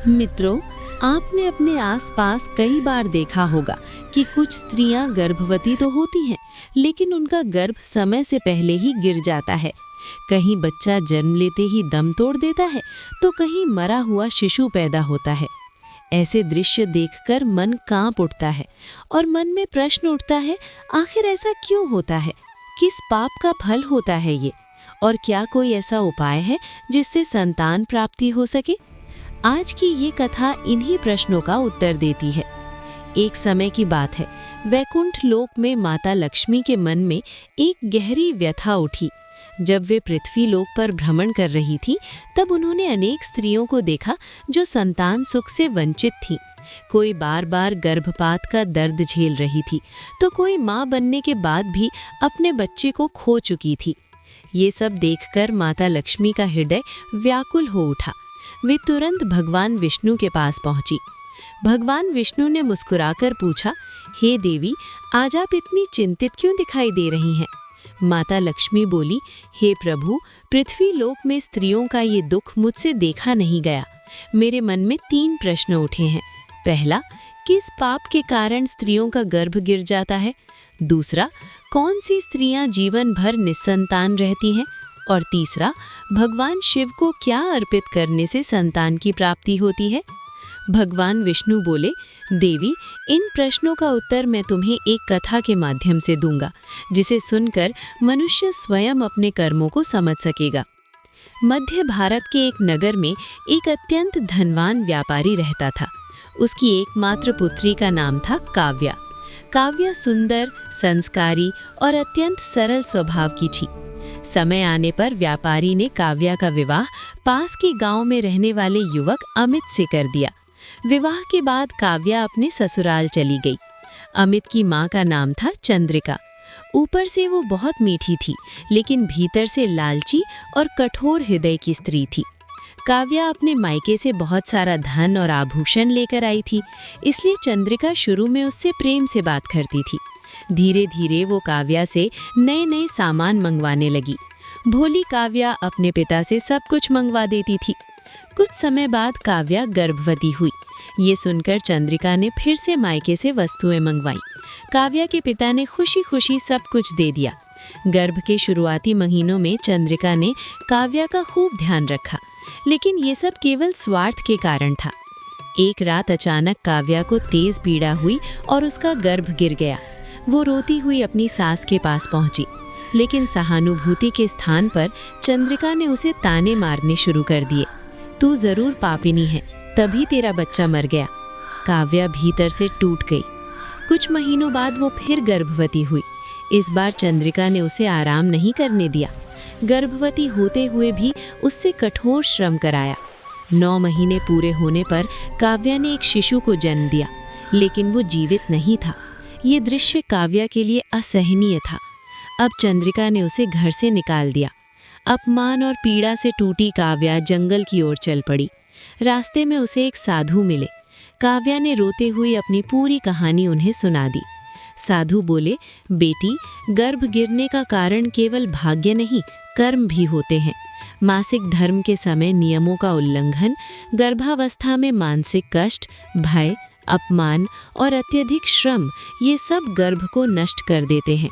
मित्रों, आपने अपने आसपास कई बार देखा होगा कि कुछ स्त्रियां गर्भवती तो होती हैं, लेकिन उनका गर्भ समय से पहले ही गिर जाता है। कहीं बच्चा जन्म लेते ही दम तोड़ देता है, तो कहीं मरा हुआ शिशु पैदा होता है। ऐसे दृश्य देखकर मन कांप उठता है और मन में प्रश्न उठता है, आखिर ऐसा क्यों होता है? किस पाप का फल होता है ये? और क्या कोई ऐसा उपाय है जिससे संतान प्राप्ति हो सके? आज की ये कथा इन्हीं प्रश्नों का उत्तर देती है। एक समय की बात है, वैकुंठ लोक में माता लक्ष्मी के मन में एक गहरी व्यथा उठी। जब वे पृथ्वी लोक पर भ्रमण कर रही थी, तब उन्होंने अनेक स्त्रियों को देखा जो संतान सुख से वंचित थीं। कोई बार बार गर्भपात का दर्द झेल रही थी, तो कोई माँ बनने के बाद भी अपने बच्चे को खो चुकी थी। ये सब देखकर माता लक्ष्मी का हृदय व्याकुल हो उठा। वे तुरंत भगवान विष्णु के पास पहुंची। भगवान विष्णु ने मुस्कुराकर पूछा, हे देवी, आज आप इतनी चिंतित क्यों दिखाई दे रही हैं? माता लक्ष्मी बोली, हे प्रभु, पृथ्वी लोक में स्त्रियों का ये दुख मुझसे देखा नहीं गया। मेरे मन में 3 प्रश्न उठे हैं। पहला, किस पाप के कारण स्त्रियों का गर्भ गिर जाता है? दूसरा, कौन सी स्त्रियां जीवन भर निस्संतान रहती हैं? और तीसरा, भगवान शिव को क्या अर्पित करने से संतान की प्राप्ति होती है? भगवान विष्णु बोले, देवी, इन प्रश्नों का उत्तर मैं तुम्हें एक कथा के माध्यम से दूंगा, जिसे सुनकर मनुष्य स्वयं अपने कर्मों को समझ सकेगा। मध्य भारत के एक नगर में एक अत्यंत धनवान व्यापारी रहता था। उसकी एकमात्र पुत्री का नाम था काव्या। काव्या सुंदर, संस्कारी और अत्यंत सरल स्वभाव की थी। समय आने पर व्यापारी ने काव्या का विवाह पास के गांव में रहने वाले युवक अमित से कर दिया। विवाह के बाद काव्या अपने ससुराल चली गई। अमित की मां का नाम था चंद्रिका। ऊपर से वो बहुत मीठी थी, लेकिन भीतर से लालची और कठोर हृदय की स्त्री थी। काव्या अपने मायके से बहुत सारा धन और आभूषण लेकर आई थी, इसलिए चंद्रिका शुरू में उससे प्रेम से बात करती थी। धीरे धीरे वो काव्या से नए नए सामान मंगवाने लगी। भोली काव्या अपने पिता से सब कुछ मंगवा देती थी। कुछ समय बाद काव्या गर्भवती हुई। ये सुनकर चंद्रिका ने फिर से मायके से वस्तुएं मंगवाई। काव्या के पिता ने खुशी खुशी सब कुछ दे दिया। गर्भ के शुरुआती महीनों में चंद्रिका ने काव्या का खूब ध्यान रखा, लेकिन ये सब केवल स्वार्थ के कारण था। एक रात अचानक काव्या को तेज पीड़ा हुई और उसका गर्भ गिर गया। वो रोती हुई अपनी सास के पास पहुंची, लेकिन सहानुभूति के स्थान पर चंद्रिका ने उसे ताने मारने शुरू कर दिए। तू जरूर पापिनी है, तभी तेरा बच्चा मर गया। काव्या भीतर से टूट गई। कुछ महीनों बाद वो फिर गर्भवती हुई। इस बार चंद्रिका ने उसे आराम नहीं करने दिया। गर्भवती होते हुए भी उससे कठोर श्रम कराया। 9 महीने पूरे होने पर काव्या ने एक शिशु को जन्म दिया, लेकिन वो जीवित नहीं था। ये दृश्य काव्या के लिए असहनीय था। अब चंद्रिका ने उसे घर से निकाल दिया। अपमान और पीड़ा से टूटी काव्या जंगल की ओर चल पड़ी। रास्ते में उसे एक साधु मिले। काव्या ने रोते हुए अपनी पूरी कहानी उन्हें सुना दी। साधु बोले, बेटी, गर्भ गिरने का कारण केवल भाग्य नहीं, कर्म भी होते हैं। मासिक धर्म के समय नियमों का उल्लंघन, गर्भावस्था में मानसिक कष्ट, भय, अपमान और अत्यधिक श्रम, ये सब गर्भ को नष्ट कर देते हैं।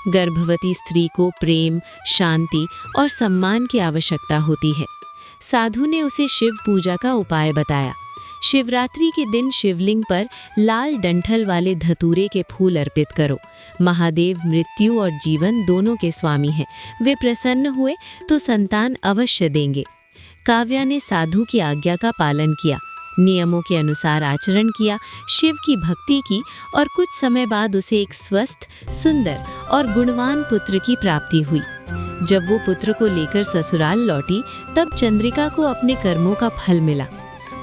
गर्भवती स्त्री को प्रेम, शांति और सम्मान की आवश्यकता होती है। साधु ने उसे शिव पूजा का उपाय बताया। शिवरात्रि के दिन शिवलिंग पर लाल डंठल वाले धतूरे के फूल अर्पित करो। महादेव मृत्यु और जीवन दोनों के स्वामी हैं। वे प्रसन्न हुए तो संतान अवश्य देंगे। काव्या ने साधु की आज्ञा का पालन किया, नियमों के अनुसार आचरण किया, शिव की भक्ति की और कुछ समय बाद उसे एक स्वस्थ, सुंदर और गुणवान पुत्र की प्राप्ति हुई। जब वो पुत्र को लेकर ससुराल लौटी, तब चंद्रिका को अपने कर्मों का फल मिला।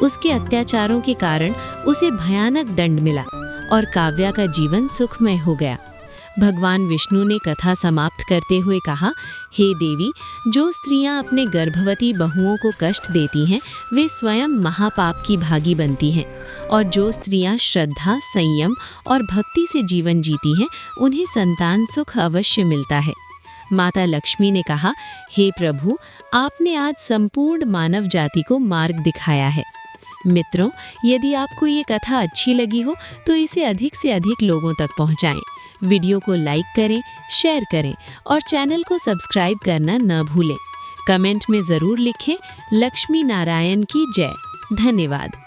उसके अत्याचारों के कारण उसे भयानक दंड मिला और काव्या का जीवन सुखमय हो गया। भगवान विष्णु ने कथा समाप्त करते हुए कहा, हे देवी, जो स्त्रियां अपने गर्भवती बहुओं को कष्ट देती हैं, वे स्वयं महापाप की भागी बनती हैं, और जो स्त्रियां श्रद्धा, संयम और भक्ति से जीवन जीती हैं, उन्हें संतान सुख अवश्य मिलता है। माता लक्ष्मी ने कहा, हे प्रभु, आपने आज संपूर्ण मानव जाति को मार्ग दिखाया है। मित्रों, यदि आपको ये कथा अच्छी लगी हो तो इसे अधिक से अधिक लोगों तक पहुंचाएं। वीडियो को लाइक करें, शेयर करें और चैनल को सब्सक्राइब करना न भूलें। कमेंट में ज़रूर लिखें, लक्ष्मी नारायण की जय। धन्यवाद।